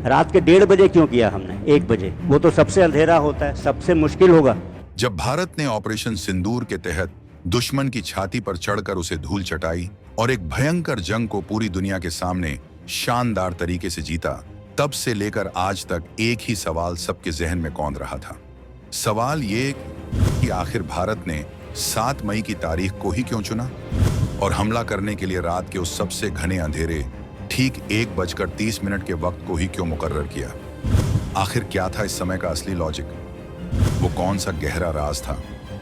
रात के 1:30 बजे क्यों किया हमने 1 बजे? वो तो सबसे अंधेरा होता है, सबसे मुश्किल होगा। जब भारत ने ऑपरेशन सिंदूर के तहत दुश्मन की छाती पर चढ़कर उसे धूल चटाई और एक भयंकर जंग को पूरी दुनिया के सामने शानदार तरीके से जीता, तब से लेकर आज तक एक ही सवाल सबके जहन में कौंध रहा था। सवाल ये कि आखिर भारत ने 7 मई की तारीख को ही क्यों चुना और हमला करने के लिए रात के उस सबसे घने अंधेरे ठीक 1:30 के वक्त को ही क्यों मुकर्रर किया? आखिर क्या था इस समय का असली लॉजिक? वो कौन सा गहरा राज था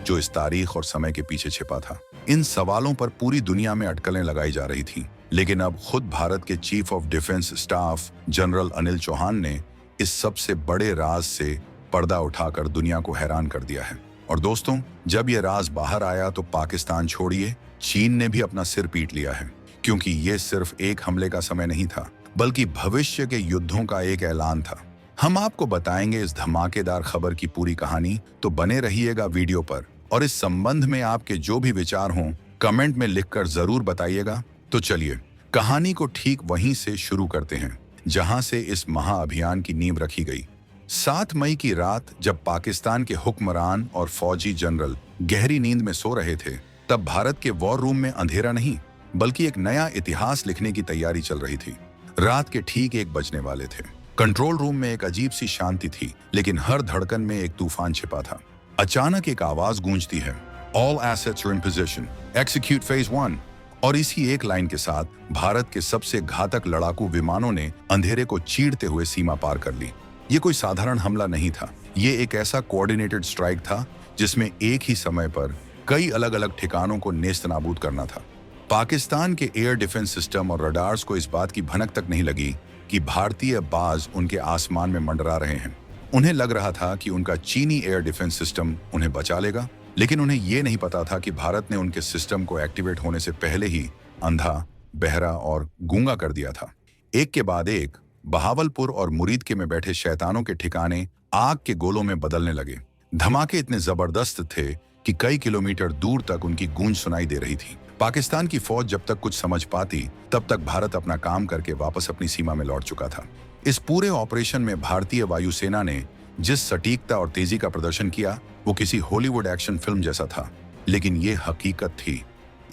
जो इस तारीख और समय के पीछे छिपा था? इन सवालों पर पूरी दुनिया में अटकलें लगाई जा रही थी, लेकिन अब खुद भारत के chief of defence staff general Anil Chauhan ने इस सबसे बड़े राज से पर्दा उठाकर दुनिया को हैरान कर दिया है। और दोस्तों, जब यह राज बाहर आया तो पाकिस्तान छोड़िए, चीन ने भी अपना सिर पीट लिया है, क्योंकि ये सिर्फ एक हमले का समय नहीं था, बल्कि भविष्य के युद्धों का एक ऐलान था। हम आपको बताएंगे इस धमाकेदार खबर की पूरी कहानी, तो बने रहिएगा वीडियो पर। और इस संबंध में आपके जो भी विचार हों कमेंट में लिखकर जरूर बताइएगा। तो चलिए कहानी को ठीक वहीं से शुरू करते हैं जहां से इस महाअभियान की नींव रखी गई। 7 मई की रात जब पाकिस्तान के हुक्मरान और फौजी जनरल गहरी नींद में सो रहे थे, तब भारत के वॉर रूम में अंधेरा नहीं बल्कि एक नया इतिहास लिखने की तैयारी चल रही थी। रात के ठीक 1 बजने वाले थे। कंट्रोल रूम में एक अजीब सी शांति थी, लेकिन हर धड़कन में एक तूफान छिपा था। अचानक एक आवाज गूंजती है, all assets are in position, execute phase 1। और इसी एक लाइन के साथ भारत के सबसे घातक लड़ाकू विमानों ने अंधेरे को चीरते हुए सीमा पार कर ली। ये कोई साधारण हमला नहीं था, ये एक ऐसा कोऑर्डिनेटेड स्ट्राइक था जिसमें एक ही समय पर कई अलग अलग ठिकानों को नेस्तनाबूद करना था। पाकिस्तान के एयर डिफेंस सिस्टम और रडार्स को इस बात की भनक तक नहीं लगी कि भारतीय बाज उनके आसमान में मंडरा रहे हैं। उन्हें लग रहा था कि उनका चीनी एयर डिफेंस सिस्टम उन्हें बचा लेगा, लेकिन उन्हें यह नहीं पता था कि भारत ने उनके सिस्टम को एक्टिवेट होने से पहले ही अंधा, बहरा और गूंगा कर दिया था। एक के बाद एक बहावलपुर और मुरीदके में बैठे शैतानों के ठिकाने आग के गोलों में बदलने लगे। धमाके इतने जबरदस्त थे कि कई किलोमीटर दूर तक उनकी गूंज सुनाई दे रही थी। पाकिस्तान की फौज जब तक कुछ समझ पाती, तब तक भारत अपना काम करके वापस अपनी सीमा में लौट चुका था। इस पूरे ऑपरेशन में भारतीय वायुसेना ने जिस सटीकता और तेजी का प्रदर्शन किया, वो किसी हॉलीवुड एक्शन फिल्म जैसा था। लेकिन ये हकीकत थी,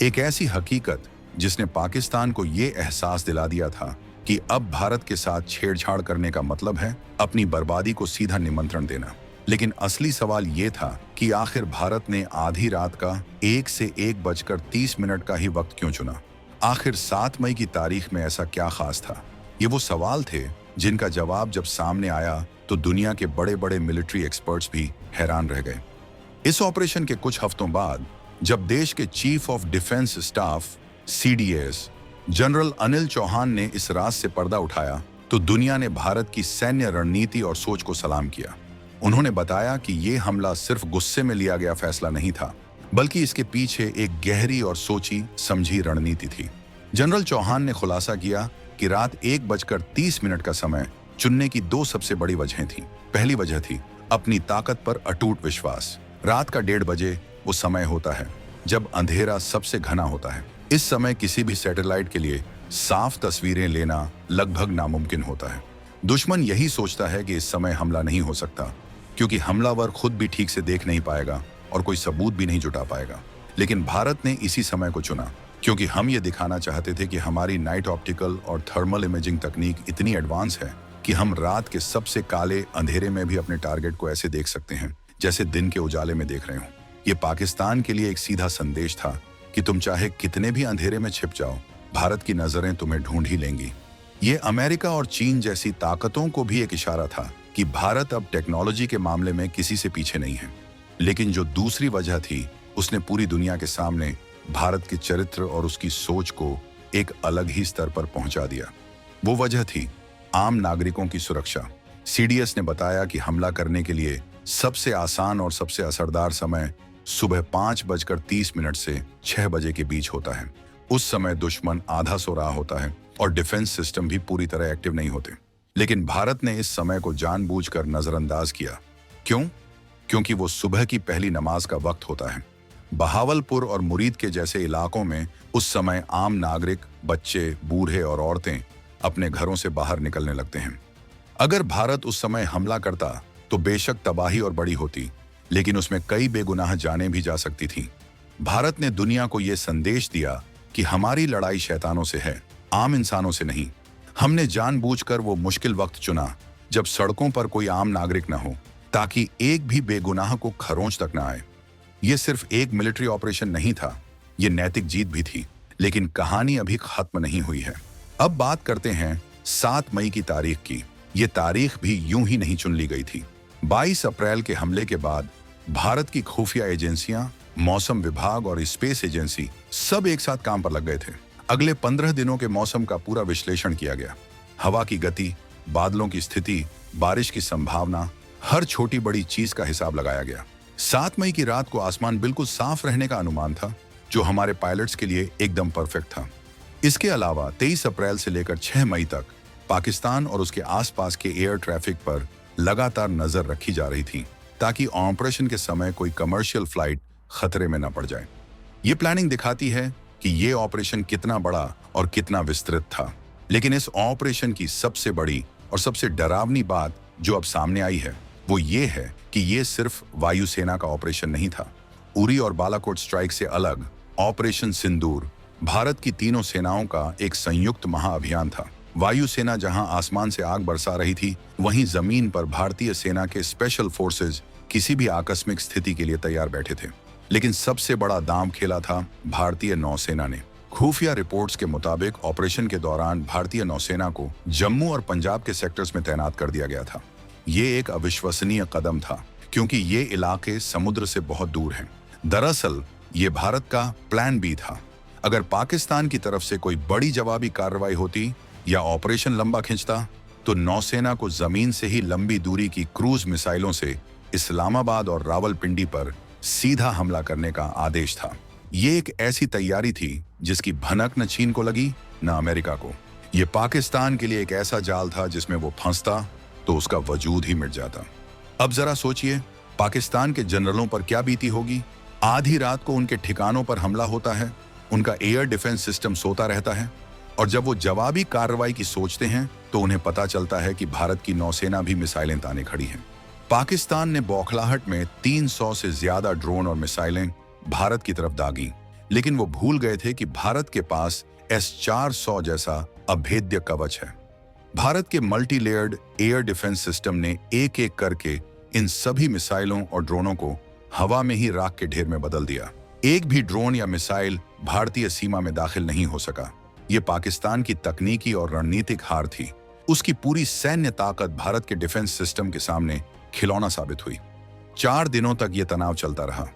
एक ऐसी हकीकत जिसने पाकिस्तान को ये एहसास दिला दिया था कि अब भारत के साथ छेड़छाड़ करने का मतलब है अपनी बर्बादी को सीधा निमंत्रण देना। लेकिन असली सवाल ये था कि आखिर भारत ने आधी रात का 1 से 1:30 का ही वक्त क्यों चुना? आखिर 7 मई की तारीख में ऐसा क्या खास था? ये वो सवाल थे जिनका जवाब जब सामने आया तो दुनिया के बड़े बड़े मिलिट्री एक्सपर्ट्स भी हैरान रह गए। इस ऑपरेशन के कुछ हफ्तों बाद जब देश के chief of defence staff CDS general Anil Chauhan ने इस राज से पर्दा उठाया, तो दुनिया ने भारत की सैन्य रणनीति और सोच को सलाम किया। उन्होंने बताया कि यह हमला सिर्फ गुस्से में लिया गया फैसला नहीं था, बल्कि इसके पीछे एक गहरी और सोची समझी रणनीति थी। जनरल चौहान ने खुलासा किया कि रात 1:30 का समय चुनने की 2 सबसे बड़ी वजहें थीं। पहली वजह थी अपनी ताकत पर अटूट विश्वास। रात का 1:30 बजे वो समय होता है जब अंधेरा सबसे घना होता है। इस समय किसी भी सैटेलाइट के लिए साफ तस्वीरें लेना लगभग नामुमकिन होता है। दुश्मन यही सोचता है कि इस समय हमला नहीं हो सकता, क्योंकि हमलावर खुद भी ठीक से देख नहीं पाएगा और कोई सबूत भी नहीं जुटा पाएगा। लेकिन भारत ने इसी समय को चुना, क्योंकि हम ये दिखाना चाहते थे कि हमारी नाइट ऑप्टिकल और थर्मल इमेजिंग तकनीक इतनी एडवांस है कि हम रात के सबसे काले अंधेरे में भी अपने टारगेट को ऐसे देख सकते हैं जैसे दिन के उजाले में देख रहे हो। ये पाकिस्तान के लिए एक सीधा संदेश था कि तुम चाहे कितने भी अंधेरे में छिप जाओ, भारत की नजरें तुम्हें ढूंढ ही लेंगी। ये अमेरिका और चीन जैसी ताकतों को भी एक इशारा था कि भारत अब टेक्नोलॉजी के मामले में किसी से पीछे नहीं है। लेकिन जो दूसरी वजह थी, उसने पूरी दुनिया के सामने भारत के चरित्र और उसकी सोच को एक अलग ही स्तर पर पहुंचा दिया। वो वजह थी आम नागरिकों की सुरक्षा। CDS ने बताया कि हमला करने के लिए सबसे आसान और सबसे असरदार समय सुबह 5:30 से 6 बजे के बीच होता है। उस समय दुश्मन आधा सो रहा होता है और डिफेंस सिस्टम भी पूरी तरह एक्टिव नहीं होते। लेकिन भारत ने इस समय को जानबूझकर नजरअंदाज किया। क्यों? क्योंकि वो सुबह की पहली नमाज का वक्त होता है। बहावलपुर और मुरीद के जैसे इलाकों में उस समय आम नागरिक, बच्चे, बूढ़े और औरतें अपने घरों से बाहर निकलने लगते हैं। अगर भारत उस समय हमला करता तो बेशक तबाही और बड़ी होती, लेकिन उसमें कई बेगुनाह जानें भी जा सकती थीं। भारत ने दुनिया को यह संदेश दिया कि हमारी लड़ाई शैतानों से है, आम इंसानों से नहीं। हमने जानबूझकर वो मुश्किल वक्त चुना जब सड़कों पर कोई आम नागरिक न हो, ताकि एक भी बेगुनाह को खरोंच तक न आए। ये सिर्फ एक मिलिट्री ऑपरेशन नहीं था, ये नैतिक जीत भी थी। लेकिन कहानी अभी खत्म नहीं हुई है। अब बात करते हैं 7 मई की तारीख की। ये तारीख भी यूं ही नहीं चुन ली गई थी। 22 अप्रैल के हमले के बाद भारत की खुफिया एजेंसियां, मौसम विभाग और स्पेस एजेंसी सब एक साथ काम पर लग गए थे। अगले 15 दिनों के मौसम का पूरा विश्लेषण किया गया। हवा की गति, बादलों की स्थिति, बारिश की संभावना, हर छोटी बड़ी चीज का हिसाब लगाया गया। 7 मई की रात को आसमान बिल्कुल साफ रहने का अनुमान था, जो हमारे पायलट्स के लिए एकदम परफेक्ट था। इसके अलावा 23 अप्रैल से लेकर 6 मई तक पाकिस्तान और उसके आसपास के एयर ट्रैफिक पर लगातार नजर रखी जा रही थी, ताकि ऑपरेशन के समय कोई कमर्शियल फ्लाइट खतरे में न पड़ जाए। ये प्लानिंग दिखाती है कि ये ऑपरेशन कितना बड़ा और कितना विस्तृत था। लेकिन इस ऑपरेशन की सबसे बड़ी और सबसे डरावनी बात जो अब सामने आई है, वो ये है कि ये सिर्फ वायुसेना का ऑपरेशन नहीं था। उरी और बालाकोट स्ट्राइक से अलग ऑपरेशन सिंदूर भारत की तीनों सेनाओं का एक संयुक्त महाअभियान था। वायुसेना जहां आसमान से आग बरसा रही थी, वहीं जमीन पर भारतीय सेना के स्पेशल फोर्सेज किसी भी आकस्मिक स्थिति के लिए तैयार बैठे थे। लेकिन सबसे बड़ा दांव खेला था भारतीय नौसेना ने। खुफिया रिपोर्ट्स के मुताबिक ऑपरेशन के दौरान भारतीय नौसेना को जम्मू और पंजाब के सेक्टर्स में तैनात कर दिया गया था। ये एक अविश्वसनीय कदम था, क्योंकि ये इलाके समुद्र से बहुत दूर हैं। दरअसल ये भारत का प्लान बी था। अगर पाकिस्तान की तरफ से कोई बड़ी जवाबी कार्रवाई होती या ऑपरेशन लंबा खिंचता, तो नौसेना को जमीन से ही लंबी दूरी की क्रूज मिसाइलों से इस्लामाबाद और रावलपिंडी पर सीधा हमला करने का आदेश था। ये एक ऐसी तैयारी थी जिसकी भनक न चीन को लगी न अमेरिका को। ये पाकिस्तान के लिए एक ऐसा जाल था जिसमें वो फंसता तो उसका वजूद ही मिट जाता। अब जरा सोचिए, पाकिस्तान के जनरलों पर क्या बीती होगी। आधी रात को उनके ठिकानों पर हमला होता है, उनका एयर डिफेंस सिस्टम सोता रहता है, और जब वो जवाबी कार्रवाई की सोचते हैं तो उन्हें पता चलता है कि भारत की नौसेना भी मिसाइलें ताने खड़ी है। पाकिस्तान ने बौखलाहट में 300 से ज्यादा ड्रोन और मिसाइलें भारत की तरफ दागी, लेकिन वो भूल गए थे कि भारत के पास S-400 जैसा अभेद्य कवच है। भारत के multi layered air defence system ने एक एक करके इन सभी मिसाइलों और ड्रोनों को हवा में ही राख के ढेर में बदल दिया। एक भी ड्रोन या मिसाइल भारतीय सीमा में दाखिल नहीं हो सका। ये पाकिस्तान की तकनीकी और रणनीतिक हार थी। उसकी पूरी सैन्य ताकत भारत के डिफेंस सिस्टम के सामने खिलौना साबित हुई। 4 दिनों तक ये तनाव चलता रहा।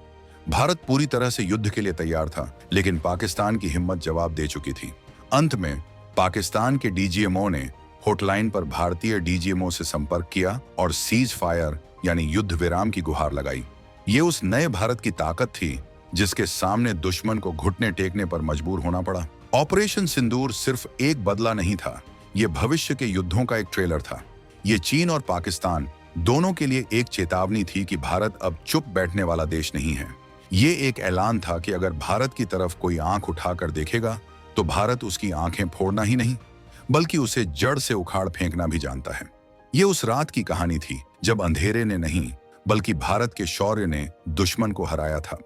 भारत पूरी तरह से युद्ध के लिए तैयार था, लेकिन पाकिस्तान की हिम्मत जवाब दे चुकी थी। अंत में पाकिस्तान के डीजीएमओ ने हॉटलाइन पर भारतीय डीजीएमओ से संपर्क किया और सीज फायर यानी युद्ध विराम की गुहार लगाई। ये उस नए भारत की ताकत थी जिसके सामने दुश्मन को घुटने टेकने पर मजबूर होना पड़ा। ऑपरेशन सिंदूर सिर्फ एक बदला नहीं था, ये भविष्य के युद्धों का एक ट्रेलर था। ये चीन और पाकिस्तान दोनों के लिए एक चेतावनी थी कि भारत अब चुप बैठने वाला देश नहीं है। ये एक ऐलान था कि अगर भारत की तरफ कोई आंख उठाकर देखेगा तो भारत उसकी आंखें फोड़ना ही नहीं, बल्कि उसे जड़ से उखाड़ फेंकना भी जानता है। ये उस रात की कहानी थी जब अंधेरे ने नहीं, बल्कि भारत के शौर्य ने दुश्मन को हराया था।